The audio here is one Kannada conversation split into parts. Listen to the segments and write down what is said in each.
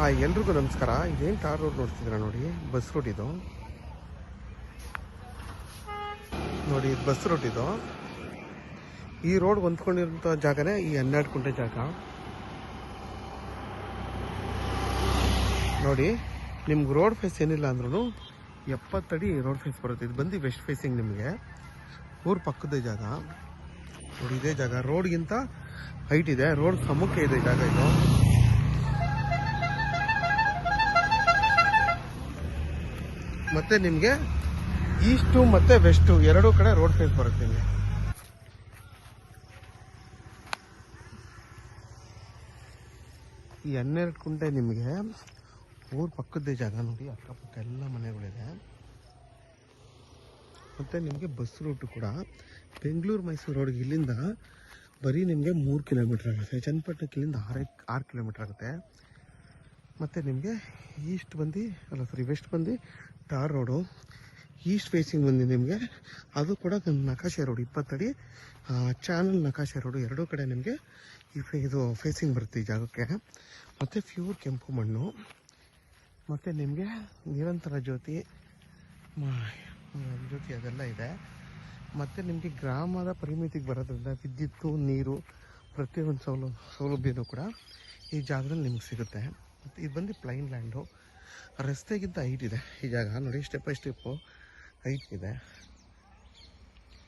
ಎಲ್ರಿಗೂ ನಮಸ್ಕಾರ. ಇದೇನು ಟಾರ್ ರೋಡ್ ನೋಡ್ತಿದ್ದೀರಾ ನೋಡಿ, ಬಸ್ ರೂಟ್ ಇದು ನೋಡಿ. ಇದು ಬಸ್ ರೂಟ್ ಇದು. ಈ ರೋಡ್ ಹೊಂದ್ಕೊಂಡಿರೋಂಥ ಜಾಗನೇ ಈ 12 ಕುಂಟೆ ಜಾಗ ನೋಡಿ. ನಿಮ್ಗೆ ರೋಡ್ ಫೇಸ್ ಏನಿಲ್ಲ ಅಂದ್ರೂ 70 ಅಡಿ ರೋಡ್ ಫೇಸ್ ಬರುತ್ತೆ. ಇದು ಬಂದು ವೆಸ್ಟ್ ಫೇಸಿಂಗ್, ನಿಮಗೆ ಊರ ಪಕ್ಕದ ಜಾಗ ನೋಡಿ. ಇದೇ ಜಾಗ ರೋಡ್ಗಿಂತ ಹೈಟ್ ಇದೆ, ರೋಡ್ ಸಮ್ಮುಖ ಇದೆ ಜಾಗ ಇದು. ಮತ್ತೆ ನಿಮಗೆ ಈಸ್ಟು ಮತ್ತು ವೆಸ್ಟು ಎರಡೂ ಕಡೆ ರೋಡ್ ಫೇಸ್ ಬರುತ್ತೆ ನಿಮಗೆ. ಈ 12 ಕುಂಟೆ ನಿಮಗೆ ಊರ ಪಕ್ಕದ್ದೇ ಜಾಗ ನೋಡಿ. ಅಕ್ಕಪಕ್ಕ ಎಲ್ಲ ಮನೆಗಳಿದೆ. ಮತ್ತು ನಿಮಗೆ ಬಸ್ ರೂಟು ಕೂಡ ಬೆಂಗಳೂರು ಮೈಸೂರು ರೋಡ್ಗೆ ಇಲ್ಲಿಂದ ಬರೀ ನಿಮಗೆ 3 ಕಿಲೋಮೀಟ್ರ್ ಆಗುತ್ತೆ. ಚನ್ನಪಟ್ಟಣಕ್ಕೆ ಇಲ್ಲಿಂದ 6 ಕಿಲೋಮೀಟ್ರ್ ಆಗುತ್ತೆ. ಮತ್ತು ನಿಮಗೆ ವೆಸ್ಟ್ ಬಂದು ಟಾರ್ ರೋಡು. ಈಸ್ಟ್ ಫೇಸಿಂಗ್ ಬಂದು ನಿಮಗೆ ಅದು ಕೂಡ ನಕಾಶೆ ರೋಡು 20 ಅಡಿ ಚಾನಲ್ ನಕಾಶೆ ರೋಡು. ಎರಡೂ ಕಡೆ ನಿಮಗೆ ಇದು ಫೇಸಿಂಗ್ ಬರುತ್ತೆ ಈ ಜಾಗಕ್ಕೆ. ಮತ್ತು ಪ್ಯೂರ್ ಕೆಂಪು ಮಣ್ಣು. ಮತ್ತು ನಿಮಗೆ ನಿರಂತರ ಜ್ಯೋತಿ ಅದೆಲ್ಲ ಇದೆ. ಮತ್ತು ನಿಮಗೆ ಗ್ರಾಮದ ಪರಿಮಿತಿಗೆ ಬರೋದ್ರಿಂದ ವಿದ್ಯುತ್ತು, ನೀರು, ಪ್ರತಿಯೊಂದು ಸೌಲಭ್ಯನೂ ಕೂಡ ಈ ಜಾಗದಲ್ಲಿ ನಿಮ್ಗೆ ಸಿಗುತ್ತೆ. ಮತ್ತು ಇದು ಬಂದು ಪ್ಲೈನ್ ಲ್ಯಾಂಡು. ರಸ್ತೆಗಿಂತ ಹೈಟ್ ಇದೆ ಈ ಜಾಗ ನೋಡಿ. ಸ್ಟೆಪ್ ಬೈ ಸ್ಟೆಪ್ಪು ಹೈಟ್ ಇದೆ.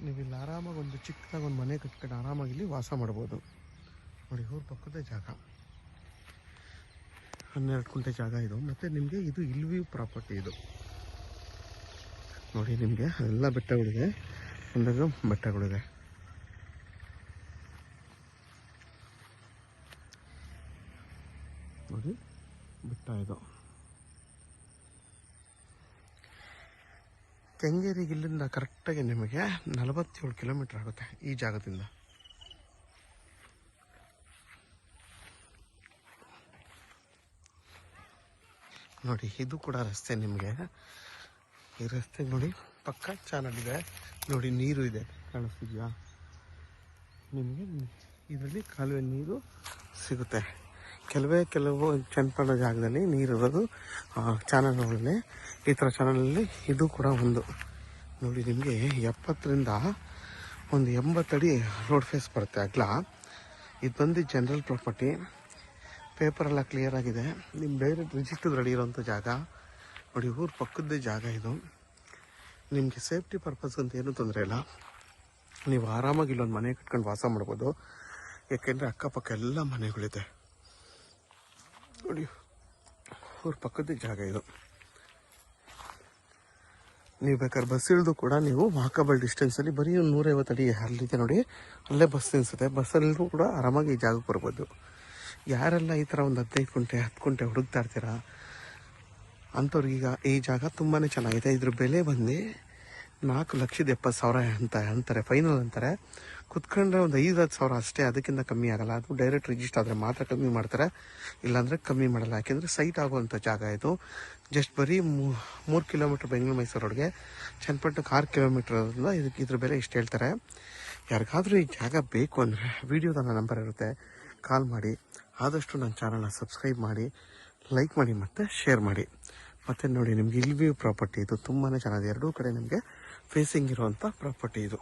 ನೀವು ಇಲ್ಲಿ ಆರಾಮಾಗಿ ಒಂದು ಚಿಕ್ಕದಾಗಿ ಒಂದು ಮನೆ ಕಟ್ಕೊಂಡು ಆರಾಮಾಗಿ ಇಲ್ಲಿ ವಾಸ ಮಾಡ್ಬೋದು ನೋಡಿ. ಊರ ಪಕ್ಕದ ಜಾಗ 12 ಕುಂಟೆ ಜಾಗ ಇದು. ಮತ್ತು ನಿಮಗೆ ಇದು ಇಲ್ವ್ಯೂ ಪ್ರಾಪರ್ಟಿ ಇದು ನೋಡಿ. ನಿಮಗೆ ಎಲ್ಲ ಬೆಟ್ಟಗಳಿದೆ, ಒಂದಾಗ ಬೆಟ್ಟಗಳಿದೆ ನೋಡಿ. ಬೆಟ್ಟ ಇದು ಕೆಂಗೇರಿಗೆ ಇಲ್ಲಿಂದ ಕರೆಕ್ಟಾಗಿ ನಿಮಗೆ 47 ಕಿಲೋಮೀಟ್ರ್ ಆಗುತ್ತೆ ಈ ಜಾಗದಿಂದ. ನೋಡಿ ಇದು ಕೂಡ ರಸ್ತೆ ನಿಮಗೆ. ಈ ರಸ್ತೆ ನೋಡಿ ಪಕ್ಕ ಚಾನಲ್ ಇದೆ ನೋಡಿ. ನೀರು ಇದೆ, ಕಾಣಿಸ್ತಿದ್ಯಾ ನಿಮಗೆ? ಇದರಲ್ಲಿ ಕಾಲುವೆ ನೀರು ಸಿಗುತ್ತೆ. ಕೆಲವು ಚನ್ನಪಟ್ಟಣ ಜಾಗದಲ್ಲಿ ನೀರಿರೋದು ಚಾನಲ್ಗಳಲ್ಲಿ. ಈ ಥರ ಚಾನಲಲ್ಲಿ ಇದು ಕೂಡ ಒಂದು ನೋಡಿ. ನಿಮಗೆ 70ರಿಂದ 80 ಅಡಿ ರೋಡ್ ಫೇಸ್ ಬರುತ್ತೆ ಅಗಲ. ಇದು ಬಂದು ಜನರಲ್ ಪ್ರಾಪರ್ಟಿ. ಪೇಪರೆಲ್ಲ ಕ್ಲಿಯರ್ ಆಗಿದೆ. ನಿಮ್ಮ ಡೈರೆಕ್ಟ್ ರಿಜಿಸ್ಟರ್ ರೆಡಿ ಇರೋಂಥ ಜಾಗ ನೋಡಿ. ಊರ ಪಕ್ಕದ್ದೇ ಜಾಗ ಇದು. ನಿಮಗೆ ಸೇಫ್ಟಿ ಪರ್ಪಸ್ ಅಂತ ಏನೂ ತೊಂದರೆ ಇಲ್ಲ. ನೀವು ಆರಾಮಾಗಿ ಇಲ್ಲೊಂದು ಮನೆ ಕಟ್ಕೊಂಡು ವಾಸ ಮಾಡ್ಬೋದು. ಯಾಕೆಂದರೆ ಅಕ್ಕಪಕ್ಕ ಎಲ್ಲ ಮನೆಗಳಿದೆ ನೋಡಿ. ಊರ ಪಕ್ಕದ್ದೇ ಜಾಗ ಇದು. ನೀವು ಬೇಕಾದ್ರೆ ಬಸ್ ಇಳಿದು ಕೂಡ ನೀವು ವಾಕಬಲ್ ಡಿಸ್ಟೆನ್ಸಲ್ಲಿ ಬರೀ 150 ಅಡಿ ಅಲ್ಲಿದೆ ನೋಡಿ. ಅಲ್ಲೇ ಬಸ್ ನಿಲ್ಲಿಸುತ್ತೆ. ಬಸ್ಸಲ್ಲೂ ಕೂಡ ಆರಾಮಾಗಿ ಈ ಜಾಗಕ್ಕೆ ಬರ್ಬೋದು. ಯಾರೆಲ್ಲ ಈ ಥರ ಒಂದು 15 ಕುಂಟೆ 10 ಕುಂಟೆ ಹುಡುಕ್ತಾ ಇರ್ತೀರ ಅಂಥವ್ರಿಗೀಗ ಈ ಜಾಗ ತುಂಬಾ ಚೆನ್ನಾಗಿದೆ. ಇದ್ರ ಬೆಲೆ ಬಂದು 4,70,000 ಅಂತಾರೆ, ಫೈನಲ್ ಅಂತಾರೆ. ಕುತ್ಕೊಂಡ್ರೆ ಒಂದು 5-10 ಸಾವಿರ ಅಷ್ಟೇ, ಅದಕ್ಕಿಂತ ಕಮ್ಮಿ ಆಗಲ್ಲ. ಅದು ಡೈರೆಕ್ಟ್ ರಿಜಿಸ್ಟರ್ ಆದರೆ ಮಾತ್ರ ಕಮ್ಮಿ ಮಾಡ್ತಾರೆ, ಇಲ್ಲಾಂದರೆ ಕಮ್ಮಿ ಮಾಡಲ್ಲ. ಯಾಕೆಂದರೆ ಸೈಟ್ ಆಗುವಂಥ ಜಾಗ ಇದು. ಜಸ್ಟ್ ಬರೀ 3 ಕಿಲೋಮೀಟ್ರ್ ಬೆಂಗಳೂರು ಮೈಸೂರು ರೋಡ್ಗೆ. ಚನ್ನಪಟ್ಟಣಕ್ಕೆ 6 ಕಿಲೋಮೀಟ್ರ್ ಇರೋದ್ರಿಂದ ಇದ್ರ ಬೆಲೆ ಇಷ್ಟು ಹೇಳ್ತಾರೆ. ಯಾರಿಗಾದರೂ ಈ ಜಾಗ ಬೇಕು ಅಂದರೆ ವಿಡಿಯೋದ ನನ್ನ ನಂಬರ್ ಇರುತ್ತೆ, ಕಾಲ್ ಮಾಡಿ. ಆದಷ್ಟು ನನ್ನ ಚಾನಲ್ನ ಸಬ್ಸ್ಕ್ರೈಬ್ ಮಾಡಿ, ಲೈಕ್ ಮಾಡಿ ಮತ್ತು ಶೇರ್ ಮಾಡಿ. ಮತ್ತು ನೋಡಿ ನಿಮಗೆ ಇಲ್ವ್ಯೂ ಪ್ರಾಪರ್ಟಿ ಇದು ತುಂಬಾ ಚೆನ್ನಾಗಿದೆ. ಎರಡೂ ಕಡೆ ನಿಮಗೆ ಫೇಸಿಂಗ್ ಇರುವಂಥ ಪ್ರಾಪರ್ಟಿ ಇದು.